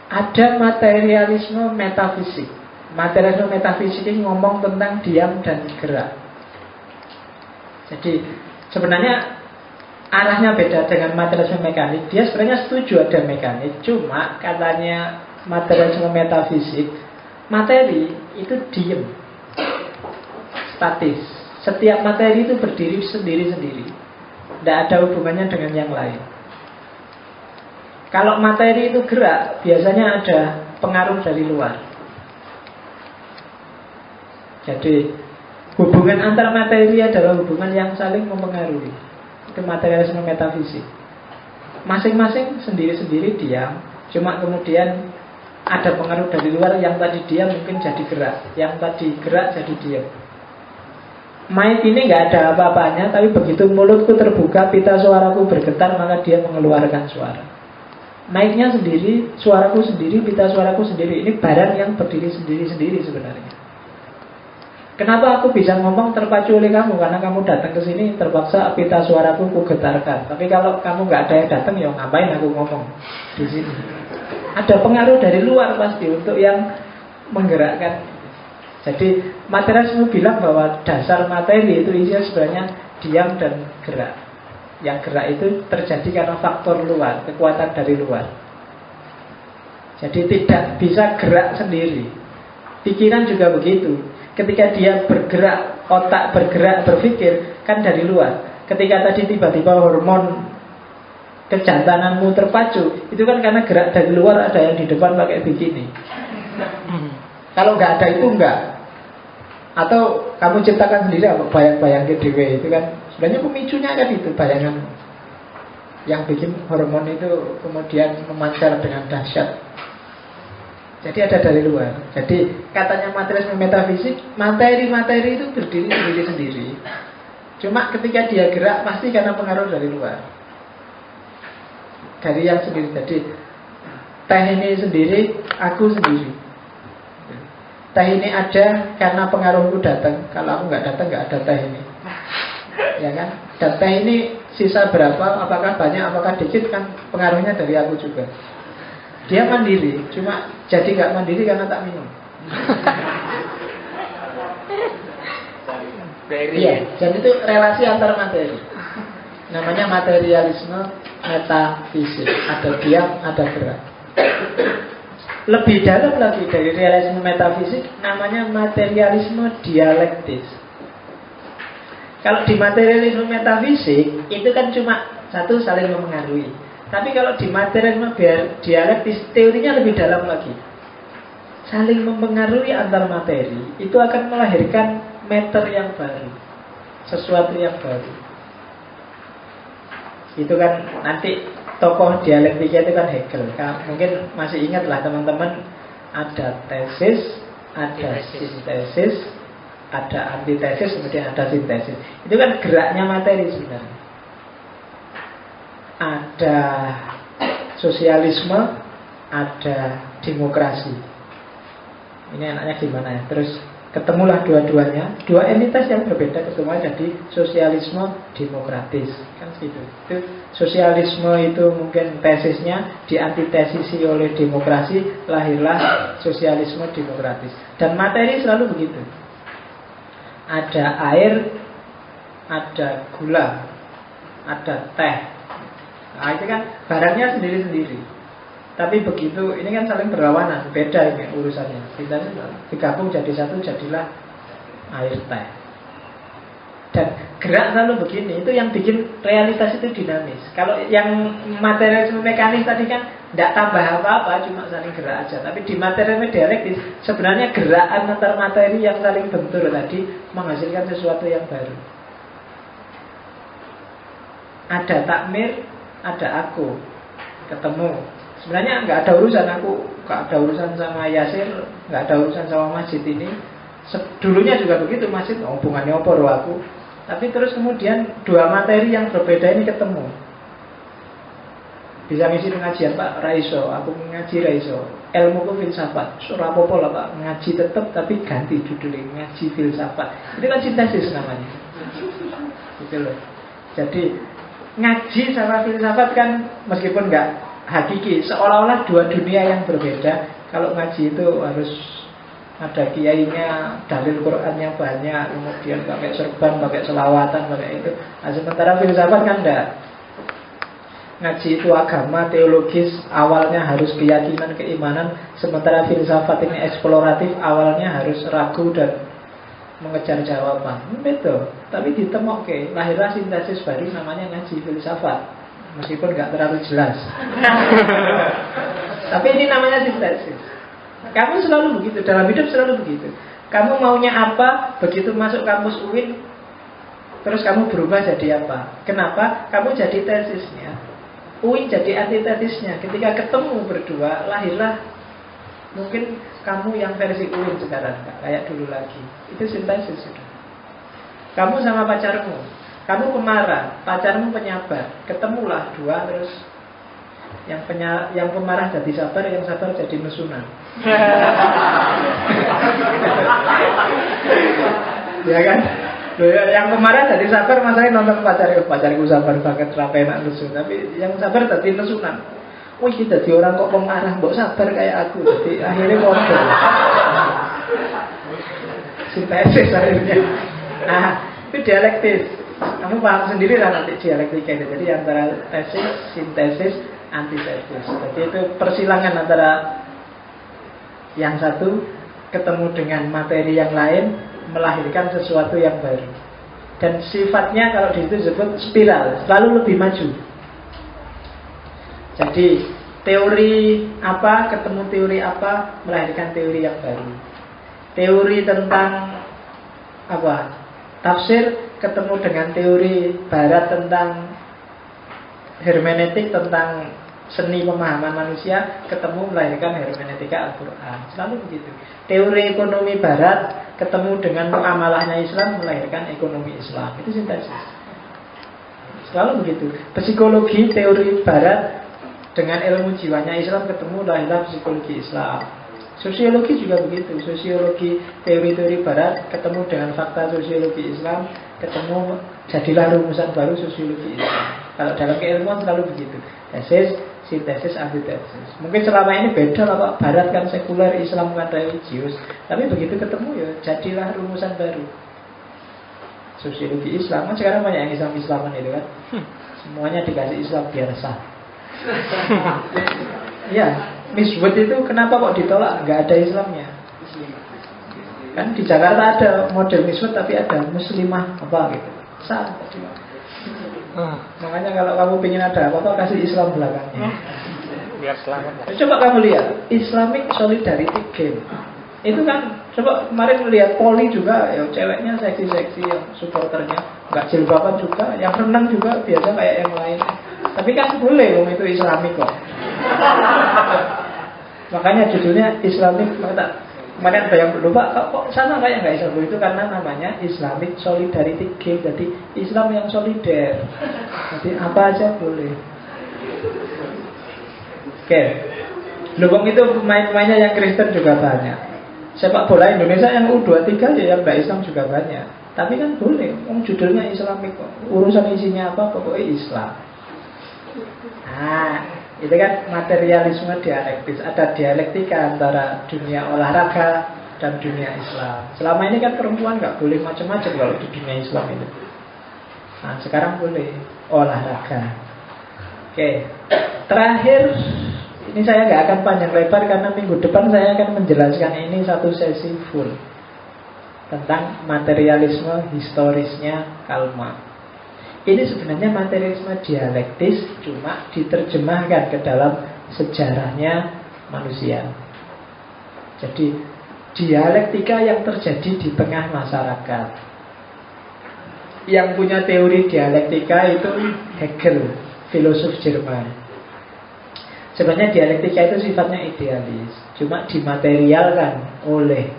Ada materialisme metafisik. Materialisme metafisik ini ngomong tentang diam dan gerak. Jadi sebenarnya arahnya beda dengan materialisme mekanik. Dia sebenarnya setuju ada mekanik, cuma katanya materialisme metafisik, materi itu diam, statis. Setiap materi itu berdiri sendiri-sendiri, tidak ada hubungannya dengan yang lain. Kalau materi itu gerak, biasanya ada pengaruh dari luar. Jadi hubungan antar materi adalah hubungan yang saling mempengaruhi. Itu materialisme metafisik. Masing-masing sendiri-sendiri diam, cuma kemudian ada pengaruh dari luar. Yang tadi diam mungkin jadi gerak, yang tadi gerak jadi diam. Mic ini nggak ada apa-apanya, tapi begitu mulutku terbuka, pita suaraku bergetar, maka dia mengeluarkan suara. Mic-nya sendiri, suaraku sendiri, pita suaraku sendiri. Ini barang yang berdiri sendiri-sendiri sebenarnya. Kenapa aku bisa ngomong terpacu oleh kamu? Karena kamu datang ke sini, terpaksa pita suaraku ku getarkan. Tapi kalau kamu nggak ada yang datang, ya ngapain aku ngomong di sini? Ada pengaruh dari luar pasti untuk yang menggerakkan. Jadi materialisme bilang bahwa dasar materi itu isinya sebenarnya diam dan gerak. Yang gerak itu terjadi karena faktor luar, kekuatan dari luar. Jadi tidak bisa gerak sendiri. Pikiran juga begitu. Ketika dia bergerak, otak bergerak, berpikir, kan dari luar. Ketika tadi tiba-tiba hormon kejantananmu terpacu, itu kan karena gerak dari luar, ada yang di depan pakai bikini. Kalau nggak ada itu enggak. Atau kamu ciptakan sendiri apa bayang-bayang ke dewe itu kan sebenarnya pemicunya kan itu bayangan yang bikin hormon itu kemudian memancar dengan dahsyat. Jadi ada dari luar. Jadi katanya materialisme metafisik, materi-materi itu berdiri sendiri-sendiri. Cuma ketika dia gerak pasti karena pengaruh dari luar, dari yang sendiri. Jadi teh ini sendiri, aku sendiri. Teh ini ada karena pengaruhku datang. Kalau aku nggak datang, nggak ada teh ini. Ya kan? Dan teh ini sisa berapa? Apakah banyak? Apakah dikit? Kan pengaruhnya dari aku juga. Dia mandiri, cuma jadi nggak mandiri karena tak minum. Iya, dan itu relasi antar materi. Namanya materialisme metafisik. Ada diam, ada gerak. Lebih dalam lagi dari realisme metafisik, namanya materialisme dialektis. Kalau di materialisme metafisik, itu kan cuma satu, saling mempengaruhi. Tapi kalau di materialisme dialektis, teorinya lebih dalam lagi. Saling mempengaruhi antar materi, itu akan melahirkan matter yang baru, sesuatu yang baru. Itu kan nanti tokoh dialektika itu kan Hegel. Mungkin masih ingat lah teman-teman, ada tesis, ada sintesis, ada antitesis, kemudian ada sintesis. Itu kan geraknya materi sebenarnya. Ada sosialisme, ada demokrasi. Ini anaknya gimana ya? Terus ketemulah dua-duanya, dua entitas yang berbeda ketemu jadi sosialisme demokratis. Kan gitu. Itu sosialisme itu mungkin tesisnya diantitesisi oleh demokrasi, lahirlah sosialisme demokratis. Dan materi selalu begitu. Ada air, ada gula, ada teh. Nah, itu kan barangnya sendiri-sendiri. Tapi begitu, ini kan saling berlawanan, beda ini urusannya. Kita digabung jadi satu, jadilah air teh. Dan gerak selalu begini, itu yang bikin realitas itu dinamis. Kalau yang materialisme mekanis tadi kan tidak tambah apa-apa, cuma saling gerak aja. Tapi di materialisme dialektis, sebenarnya gerakan antar materi yang saling bentur tadi menghasilkan sesuatu yang baru. Ada takmir, ada aku, ketemu. Sebenarnya nggak ada urusan aku, nggak ada urusan sama Yasir, nggak ada urusan sama masjid ini. Dulunya juga begitu, masjid hubungannya apa roh aku. Tapi terus kemudian dua materi yang berbeda ini ketemu. Bisa ngisi pengajian Pak Raiso, aku ngaji Raiso. Ilmu ku filsafat, surah apa lah Pak, ngaji tetap tapi ganti judulnya ngaji filsafat. Itu kan sintesis namanya. Gitu loh. Jadi ngaji sama filsafat kan meskipun nggak hakiki, seolah-olah dua dunia yang berbeda. Kalau ngaji itu harus ada kiainya, dalil Qurannya banyak, kemudian pakai serban, pakai selawatan, pakai itu. Nah, sementara filsafat kan enggak. Ngaji itu agama, teologis, awalnya harus keyakinan, keimanan. Sementara filsafat ini eksploratif, awalnya harus ragu dan mengejar jawaban. Betul, tapi ditemukan, lahirlah sintesis baru namanya ngaji filsafat. Meskipun nggak terlalu jelas. Tapi ini namanya sintesis. Kamu selalu begitu, dalam hidup selalu begitu. Kamu maunya apa, begitu masuk kampus UIN, terus kamu berubah jadi apa? Kenapa? Kamu jadi tesisnya, UIN jadi antitesisnya. Ketika ketemu berdua, lahirlah mungkin kamu yang versi UIN sekarang, gak kayak dulu lagi. Itu sintesis sudah. Kamu sama pacarmu, kamu pemarah, pacarmu penyabar. Ketemulah dua, terus yang pemarah jadi sabar, yang sabar jadi mesunan. Ya kan? Yang pemarah jadi sabar, masanya nonton pacarku sabar banget, rapi enak lesu. Tapi yang sabar jadi mesunan. Wih, kita jadi orang kok pemarah, mbok sabar kayak aku. Jadi akhirnya bodoh. Sintesis akhirnya. Nah, itu dialektis. Kamu paham sendiri lah nanti dialektika itu. Jadi antara tesis, sintesis, antitesis. Jadi itu persilangan antara yang satu ketemu dengan materi yang lain, melahirkan sesuatu yang baru. Dan sifatnya kalau di situ disebut spiral, selalu lebih maju. Jadi teori apa ketemu teori apa, melahirkan teori yang baru. Teori tentang apa? Tafsir ketemu dengan teori barat tentang hermeneutik, tentang seni pemahaman manusia, ketemu melahirkan hermeneutika Al-Quran. Selalu begitu. Teori ekonomi barat ketemu dengan muamalahnya Islam, melahirkan ekonomi Islam. Itu sintesis. Selalu begitu. Psikologi teori barat dengan ilmu jiwanya Islam, ketemu lahirlah psikologi Islam. Sosiologi juga begitu. Sosiologi teori-teori barat ketemu dengan fakta sosiologi Islam, ketemu jadilah rumusan baru sosiologi Islam. Kalau dalam keilmuan selalu begitu. Tesis, sintesis, antitesis. Mungkin selama ini beda lah Pak. Barat kan sekuler, Islam kan religius. Tapi begitu ketemu ya jadilah rumusan baru. Sosiologi Islam kan sekarang banyak yang Islam-Islaman itu kan. Semuanya dikasih Islam biar sah. Ya, Miss Wood itu kenapa kok ditolak? Nggak ada Islamnya. Kan di Jakarta ada model Miss Wood tapi ada muslimah apa gitu. Sah. Makanya kalau kamu ingin ada apa-apa, kasih Islam belakangnya. Biar selamat. Coba kamu lihat Islamic Solidarity Game. Itu kan, coba kemarin lihat poli juga, ya ceweknya seksi-seksi, yang supporternya nggak jilbaban juga, yang renang juga biasa kayak yang lain. Tapi kan boleh, itu Islamik kok. Makanya judulnya Islamic. Kemarin ada yang lupa, kok sana kayak nggak Islam. Itu karena namanya Islamic Solidarity Game. Jadi Islam yang solider. Jadi apa aja boleh. Oke. Lubang itu pemain-pemainnya yang Kristen juga banyak. Sepak bola Indonesia yang U23 ya yang nggak Islam juga banyak. Tapi kan boleh. Judulnya Islamic kok. Urusan isinya apa, pokoknya Islam. Nah, itu kan materialisme dialektis. Ada dialektika antara dunia olahraga dan dunia Islam. Selama ini kan perempuan nggak boleh macam-macam kalau di dunia Islam itu. Nah, sekarang boleh olahraga. Oke, terakhir ini saya nggak akan panjang lebar karena minggu depan saya akan menjelaskan ini satu sesi full tentang materialisme historisnya Karl Marx. Ini sebenarnya materialisme dialektis, cuma diterjemahkan ke dalam sejarahnya manusia. Jadi dialektika yang terjadi di tengah masyarakat. Yang punya teori dialektika itu Hegel, filosof Jerman. Sebenarnya dialektika itu sifatnya idealis, cuma dimaterialkan oleh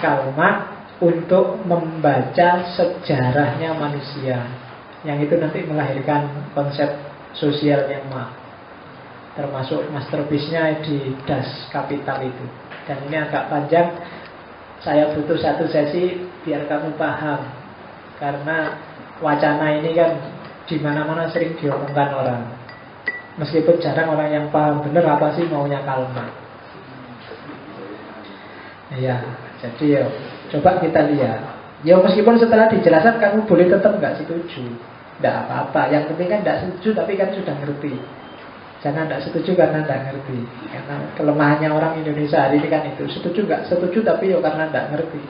Karl Marx untuk membaca sejarahnya manusia, yang itu nanti melahirkan konsep sosialnya Marx, termasuk masterpiece-nya di Das Kapital itu. Dan ini agak panjang, saya butuh satu sesi biar kamu paham, karena wacana ini kan di mana-mana sering diomongkan orang. Meskipun jarang orang yang paham benar apa sih maunya Karl Marx. Ya, jadi ya coba kita lihat. Ya meskipun setelah dijelaskan kamu boleh tetap nggak setuju, nggak apa-apa. Yang penting kan nggak setuju tapi kan sudah ngerti. Jangan tidak setuju karena tidak ngerti. Karena kelemahannya orang Indonesia hari ini kan itu. Setuju nggak? Setuju tapi ya karena tidak ngerti.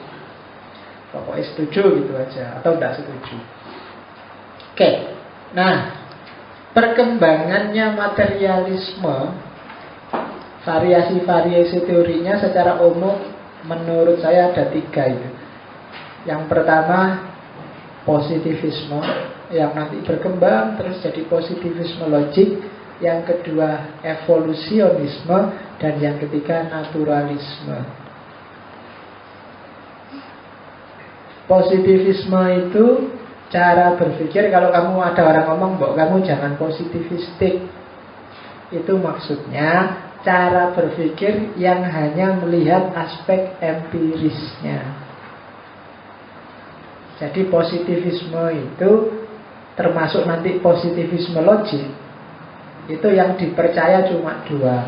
Pokoknya setuju gitu aja. Atau tidak setuju. Oke. Nah, perkembangannya materialisme, variasi-variasi teorinya secara umum menurut saya ada 3 itu. Yang pertama positivisme, yang nanti berkembang terus jadi positivisme logik. Yang kedua evolusionisme. Dan yang ketiga naturalisme. Positivisme itu cara berpikir. Kalau kamu ada orang ngomong, "Mbok, kamu jangan positivistik." Itu maksudnya cara berpikir yang hanya melihat aspek empirisnya. Jadi positivisme itu termasuk nanti positivisme logik. Itu yang dipercaya cuma 2.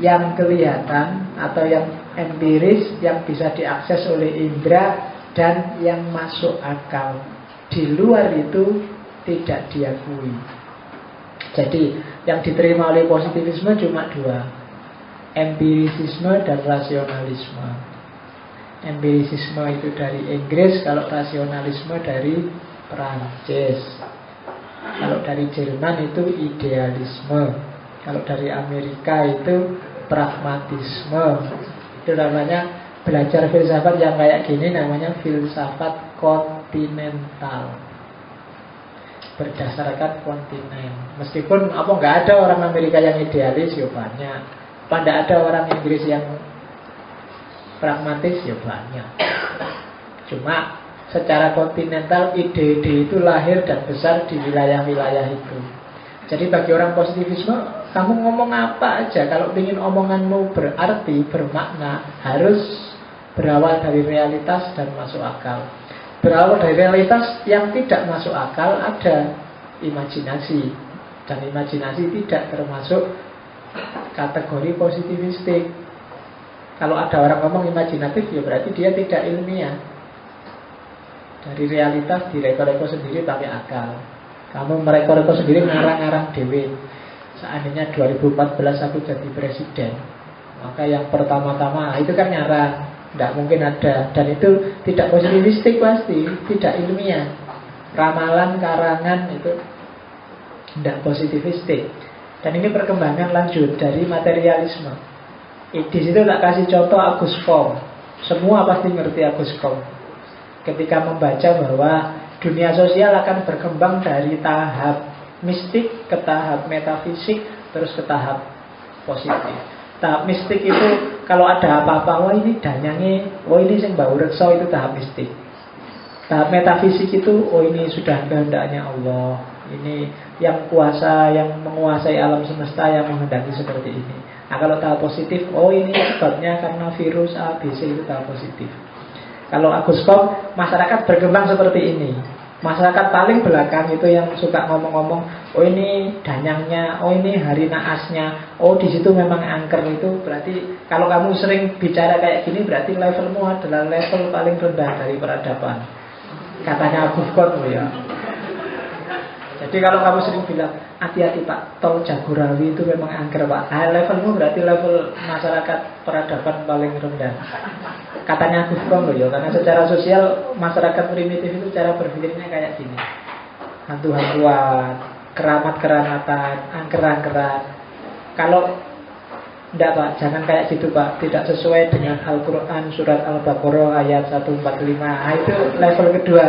Yang kelihatan atau yang empiris, yang bisa diakses oleh indera, dan yang masuk akal. Di luar itu tidak diakui. Jadi yang diterima oleh positivisme cuma 2, empirisisme dan rasionalisme. Empirisisme itu dari Inggris, kalau rasionalisme dari Perancis. Kalau dari Jerman itu idealisme. Kalau dari Amerika itu pragmatisme. Itu namanya belajar filsafat yang kayak gini namanya filsafat kontinental. Berdasarkan kontinen. Meskipun nggak ada orang Amerika yang idealis, ya banyak. Pada ada orang Inggris yang pragmatis, ya banyak. Cuma secara kontinental ide-ide itu lahir dan besar di wilayah-wilayah itu. Jadi bagi orang positivisme, kamu ngomong apa aja, kalau ingin omonganmu berarti, bermakna, harus berawal dari realitas dan masuk akal. Berawal dari realitas yang tidak masuk akal ada imajinasi. Dan imajinasi tidak termasuk kategori positivistik. Kalau ada orang ngomong imajinatif, ya berarti dia tidak ilmiah. Dari realitas direko-reko sendiri pakai akal. Kamu mereko-reko sendiri ngarang-ngarang dewe. Seandainya 2014 aku jadi presiden, maka yang pertama-tama itu kan ngarang, tidak mungkin ada. Dan itu tidak positivistik pasti, tidak ilmiah. Ramalan, karangan itu tidak positivistik. Dan ini perkembangan lanjut dari materialisme. Di situ tak kasih contoh Agus Comte. Semua pasti ngerti Agus Comte. Ketika membaca bahwa dunia sosial akan berkembang dari tahap mistik ke tahap metafisik, terus ke tahap positif. Tahap mistik itu kalau ada apa-apa, wah ini danyangnya, wah ini yang bau reksa, itu tahap mistik. Tahap metafisik itu, oh ini sudah kehendaknya Allah, ini yang kuasa, yang menguasai alam semesta, yang menghendaki seperti ini. Nah kalau tahap positif, oh ini sebabnya karena virus A, B, C, itu tahap positif. Kalau Agus Comte, masyarakat berkembang seperti ini. Masyarakat paling belakang itu yang suka ngomong-ngomong, oh ini danyangnya, oh ini hari naasnya, oh di situ memang angker. Itu berarti kalau kamu sering bicara kayak gini, berarti levelmu adalah level paling rendah dari peradaban. Katanya Agus Comte ya. Jadi kalau kamu sering bilang, hati-hati Pak, tol Jagorawi itu memang angker Pak, levelmu berarti level masyarakat peradaban paling rendah. Katanya Agus Comte ya, karena secara sosial masyarakat primitif itu cara berpikirnya kayak gini. Hantu-hantuan, keramat-keramatan, angker-angkeran. Kalau enggak Pak, jangan kayak gitu Pak, tidak sesuai dengan Al-Quran surat Al-Baqarah ayat 145. Nah, itu level kedua,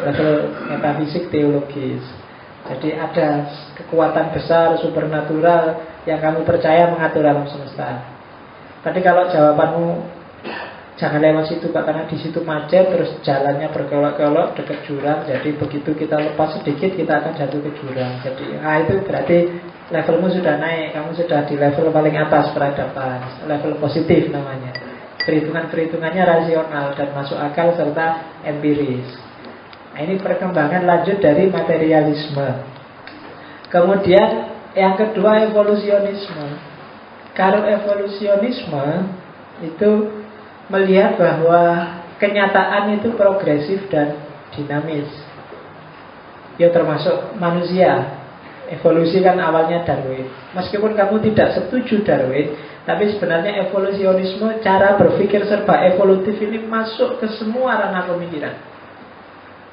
level metafisik teologis. Jadi ada kekuatan besar supernatural yang kamu percaya mengatur alam semesta. Tapi kalau jawabanmu jangan lewat situ Pak, karena di situ macet, terus jalannya berkelok-kelok dekat jurang, jadi begitu kita lepas sedikit kita akan jatuh ke jurang. Jadi itu berarti levelmu sudah naik, kamu sudah di level paling atas peradaban, level positif namanya. Perhitungan-perhitungannya rasional dan masuk akal serta empiris. Nah, ini perkembangan lanjut dari materialisme. Kemudian Yang kedua evolusionisme. Kalau evolusionisme itu melihat bahwa kenyataan itu progresif dan dinamis. Ya termasuk manusia. Evolusi kan awalnya Darwin. Meskipun kamu tidak setuju Darwin, tapi sebenarnya evolusionisme, cara berpikir serba evolutif ini masuk ke semua ranah pemikiran.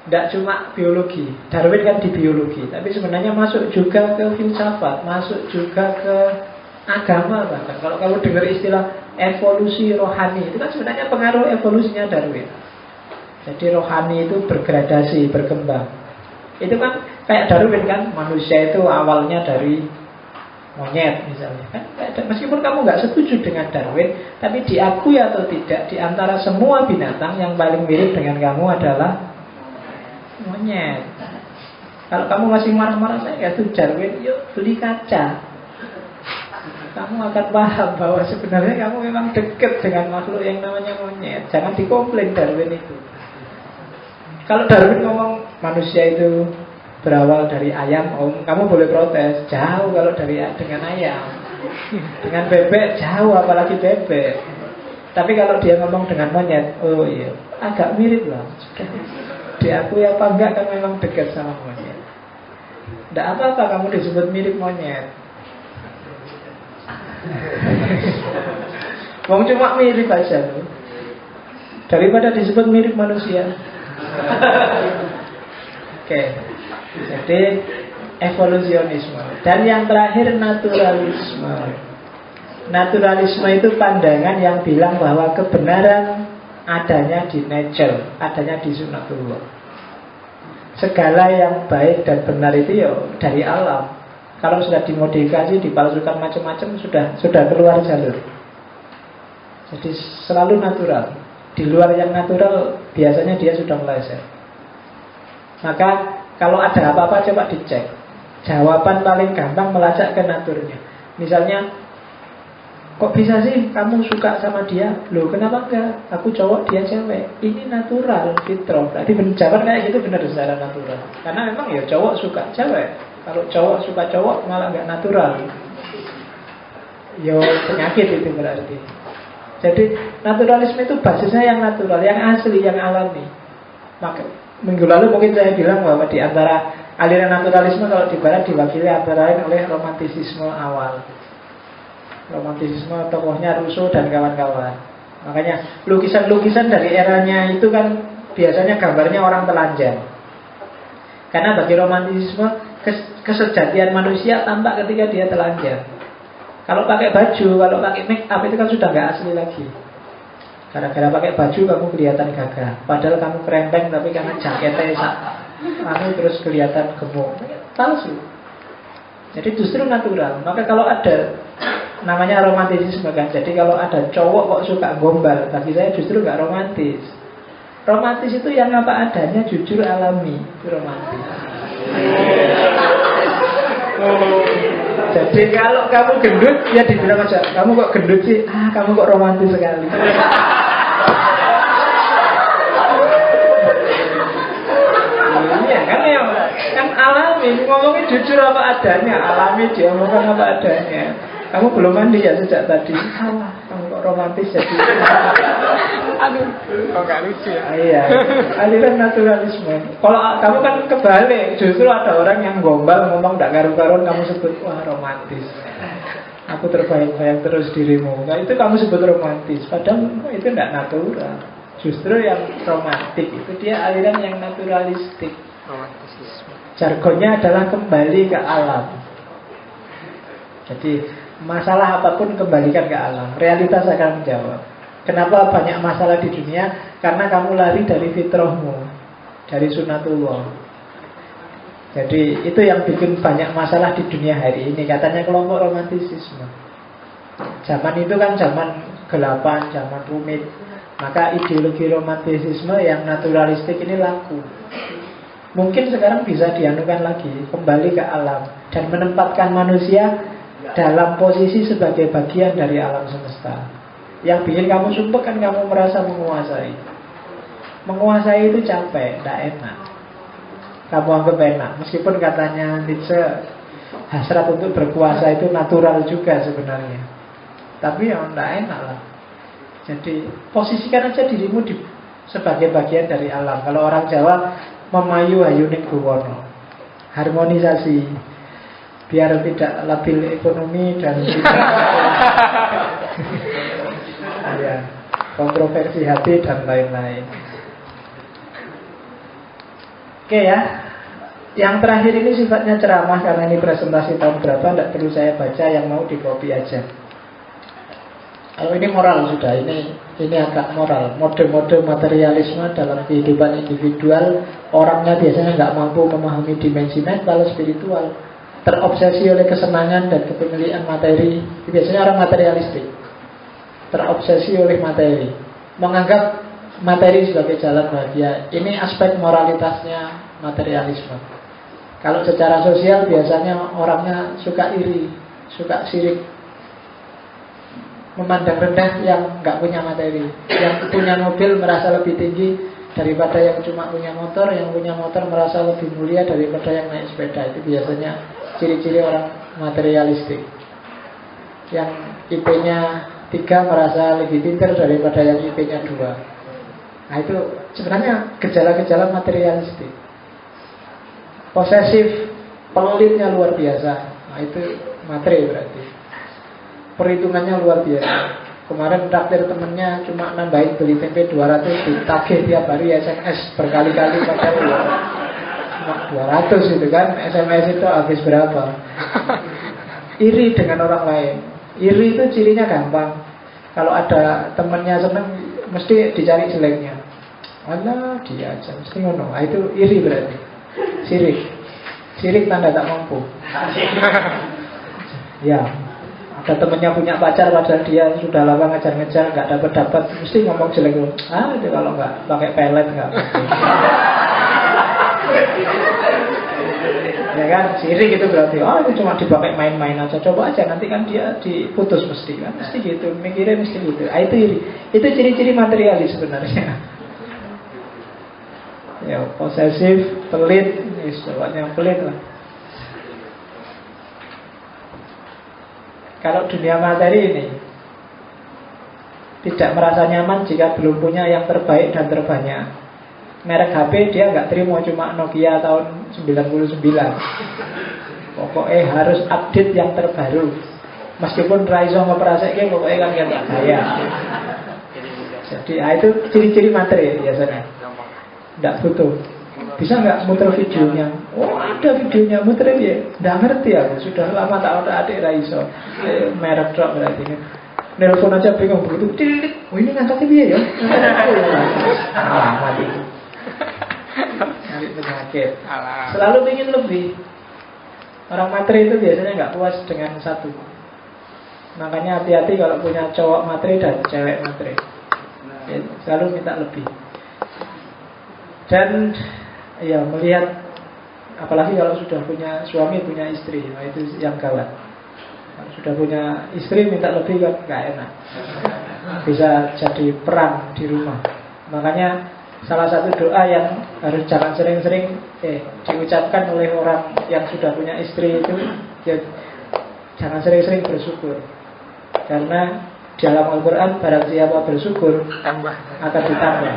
Tidak cuma biologi. Darwin kan di biologi, tapi sebenarnya masuk juga ke filsafat, masuk juga ke agama bahkan. Kalau kamu dengar istilah evolusi rohani, itu kan sebenarnya pengaruh evolusinya Darwin. Jadi rohani itu bergradasi, berkembang. Itu kan kayak Darwin kan, manusia itu awalnya dari monyet misalnya kan. Meskipun kamu nggak setuju dengan Darwin, tapi diakui atau tidak, di antara semua binatang yang paling mirip dengan kamu adalah monyet. Kalau kamu masih marah-marah, saya nggak setuju Darwin, yuk beli kaca. Kamu akan paham bahwa sebenarnya kamu memang dekat dengan makhluk yang namanya monyet. Jangan dikomplain Darwin itu. Kalau Darwin ngomong manusia itu berawal dari ayam, kamu boleh protes. Jauh kalau dengan ayam. Dengan bebek jauh, apalagi bebek. Tapi kalau dia ngomong dengan monyet, oh iya, agak mirip lah. Diakui apa enggak kan memang dekat sama monyet. Tidak apa-apa kamu disebut mirip monyet. Wong cuma mirip aja loh. Daripada disebut mirip manusia. Oke. Jadi evolusionisme. Dan yang terakhir naturalisme. Naturalisme itu pandangan yang bilang bahwa kebenaran adanya di nature, adanya di sunatullah. Segala yang baik dan benar itu ya dari alam. Kalau sudah dimodifikasi, dipalsukan macam-macam, sudah keluar jalur. Jadi selalu natural. Di luar yang natural biasanya dia sudah meleset. Maka kalau ada apa-apa coba dicek. Jawaban paling gampang melacak ke naturnya. Misalnya, kok bisa sih kamu suka sama dia? Loh kenapa enggak? Aku cowok, dia cewek. Ini natural, fitrah. Berarti jawaban kayak gitu benar secara natural. Karena memang ya cowok suka cewek. Kalau cowok suka cowok malah enggak natural. Yo penyakit itu berarti. Jadi naturalisme itu basisnya yang natural, yang asli, yang alami. Maka minggu lalu mungkin saya bilang bahwa di antara aliran naturalisme kalau di barat diwakili antara lain oleh romantisisme awal. Romantisisme tokohnya Rousseau dan kawan-kawan. Makanya lukisan-lukisan dari eranya itu kan biasanya gambarnya orang telanjang. Karena bagi romantisisme kesejatian manusia tampak ketika dia telanjang. Kalau pakai baju, kalau pakai make up itu kan sudah nggak asli lagi. Gara-gara pakai baju kamu kelihatan gagah. Padahal kamu kerempeng tapi karena jaketnya kamu terus kelihatan gemuk. Palsu. Jadi justru natural. Maka kalau ada namanya romantisisme kan. Jadi kalau ada cowok kok suka gombal, bagi saya justru nggak romantis. Romantis itu yang apa adanya, jujur, alami. Itu romantis. Jadi kalau kamu gendut, ya dibilang aja, kamu kok gendut sih? Kamu kok romantis sekali. Iya kan ya, kan alami, ngomongin jujur apa adanya, alami diomongkan apa adanya. Kamu belum mandi ya sejak tadi. Salah, kamu kok romantis jadi. Aduh, kok gak lucu ya? Iya, aliran naturalisme. Kalau kamu kan kebalik, justru ada orang yang gombal ngomong gak karu-karuan, kamu sebut wah romantis. Aku terbayang-bayang terus dirimu. Nah itu kamu sebut romantis. Padahal itu tidak natural. Justru yang romantik itu dia aliran yang naturalistik. Romantisisme. Jargonnya adalah kembali ke alam. Jadi masalah apapun kembalikan ke alam. Realitas akan menjawab. Kenapa banyak masalah di dunia? Karena kamu lari dari fitrahmu, dari sunatullah. Jadi itu yang bikin banyak masalah di dunia hari ini. Katanya kelompok romantisisme. Zaman itu kan zaman gelapan, zaman rumit. Maka ideologi romantisisme yang naturalistik ini laku. Mungkin sekarang bisa dianukan lagi, kembali ke alam dan menempatkan manusia dalam posisi sebagai bagian dari alam semesta. Yang bikin kamu sumpah kan kamu merasa menguasai. Menguasai itu capek, tidak enak. Kamu anggap enak. Meskipun katanya Nietzsche, hasrat untuk berkuasa itu natural juga sebenarnya. Tapi ya tidak enak lah. Jadi posisikan aja dirimu sebagai bagian dari alam. Kalau orang Jawa memayu hayuning buwono, harmonisasi biar tidak labil ekonomi dan tidak ya, kontroversi hati dan lain-lain. Oke ya. Yang terakhir ini sifatnya ceramah karena ini presentasi tahun berapa, tidak perlu saya baca, yang mau di copy aja. Kalau ini moral sudah, ini agak moral. Mode-mode materialisme dalam kehidupan individual, orangnya biasanya nggak mampu memahami dimensi mental, spiritual, terobsesi oleh kesenangan dan kepemilikan materi. Biasanya orang materialistik, terobsesi oleh materi, menganggap materi sebagai jalan bahagia. Ini aspek moralitasnya materialisme. Kalau secara sosial biasanya orangnya suka iri, suka sirik, memandang rendah yang nggak punya materi. Yang punya mobil merasa lebih tinggi daripada yang cuma punya motor. Yang punya motor merasa lebih mulia daripada yang naik sepeda. Itu biasanya ciri-ciri orang materialistik. Yang IP-nya 3 merasa lebih pintar daripada yang IP-nya 2. Nah itu sebenarnya gejala-gejala materialistik. Posesif, pelitnya luar biasa. Nah itu materi berarti. Perhitungannya luar biasa. Kemarin traktir temennya cuma nambahin beli tempe 200, ditagih tiap hari SMS berkali-kali padahal cuma 200 itu kan. SMS itu habis berapa? Iri dengan orang lain. Iri itu cirinya gampang. Kalau ada temennya seneng, mesti dicari jeleknya. Alah dia aja, mesti ngono. Nah, itu iri berarti. Sirik tanda tak mampu. Ya, ada temennya punya pacar padahal dia sudah lama ngejar-ngejar nggak dapat, mesti ngomong jelek. Itu kalau nggak pakai pelet nggak. Ya kan, sirik itu berarti itu cuma dipakai main-main aja. Coba aja nanti kan dia diputus mesti kan, mesti gitu, mikirnya mesti gitu. Itu iri. Itu ciri-ciri materialis sebenarnya. Ya, posesif, pelit, istilahnya pelit lah. Kalau dunia materi ini tidak merasa nyaman jika belum punya yang terbaik dan terbanyak. Merek HP dia nggak terima cuma Nokia tahun 99. Pokoknya harus update yang terbaru. Meskipun raiso ngepraseknya pokoknya kan yang kaya. Jadi itu ciri-ciri materi biasanya. Tidak butuh. Bisa nggak muter videonya? Oh ada videonya, muter ya. Nggak ngerti aku. Sudah lama tak ada adik raiso. Merek drop berarti. Nelfon aja bingung begitu. Oh ini ngangkat dia ya. Mati. Nyari penyakit. Selalu ingin lebih. Orang materi itu biasanya nggak puas dengan satu. Makanya hati-hati kalau punya cowok materi dan cewek materi. Selalu minta lebih. Dan ya melihat, apalagi kalau sudah punya suami, punya istri, nah itu yang gawat. Kalau sudah punya istri minta lebih kan gak enak. Bisa jadi perang di rumah. Makanya salah satu doa yang harus jangan sering-sering diucapkan oleh orang yang sudah punya istri itu, ya, jangan sering-sering bersyukur. Karena di dalam Al-Quran barang siapa bersyukur akan ditambah.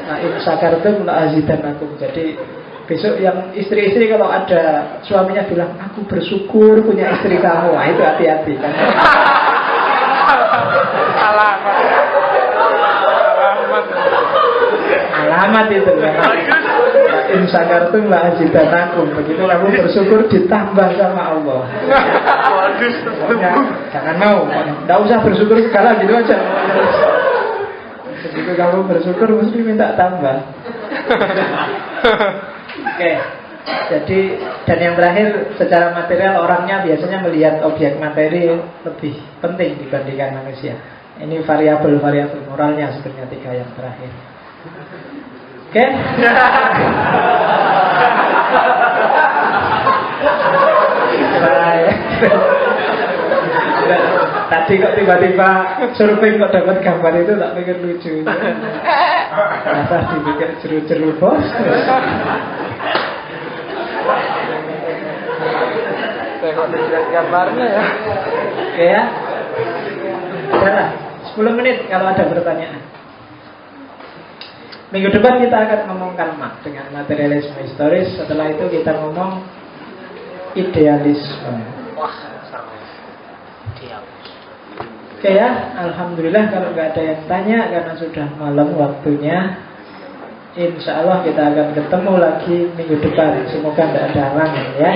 Nah, in syakartum la azidannakum. Jadi besok yang istri-istri kalau ada suaminya bilang aku bersyukur punya istri kamu, nah, itu hati-hati kan. Alamat itu kan. In syakartum la azidannakum. Begitu kamu bersyukur ditambah sama Allah. Jangan mau, tidak usah bersyukur segala gitu aja. Begitu kamu bersyukur mesti minta tambah. Oke. Jadi dan yang terakhir, secara material orangnya biasanya melihat objek materi lebih penting dibandingkan manusia. Ini variabel-variabel moralnya sebenarnya 3 yang terakhir. Oke. Bye. Tadi kok tiba-tiba surfing kok dapat gambar itu tak pikir lucu. Masa dipikir jeru-jeru bos. ada gambarnya ya. Oke ya. Udahlah, 10 menit kalau ada pertanyaan. Minggu depan kita akan ngomong karma dengan materialisme historis. Setelah itu kita ngomong idealisme. Wah, seru. Oke ya, alhamdulillah kalau nggak ada yang tanya karena sudah malam waktunya. Insya Allah kita akan ketemu lagi minggu depan. Semoga tidak ada halangan ya.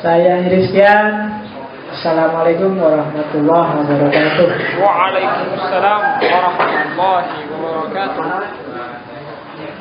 Saya akhiri sekian. Assalamualaikum warahmatullahi wabarakatuh. Waalaikumsalam warahmatullahi wabarakatuh.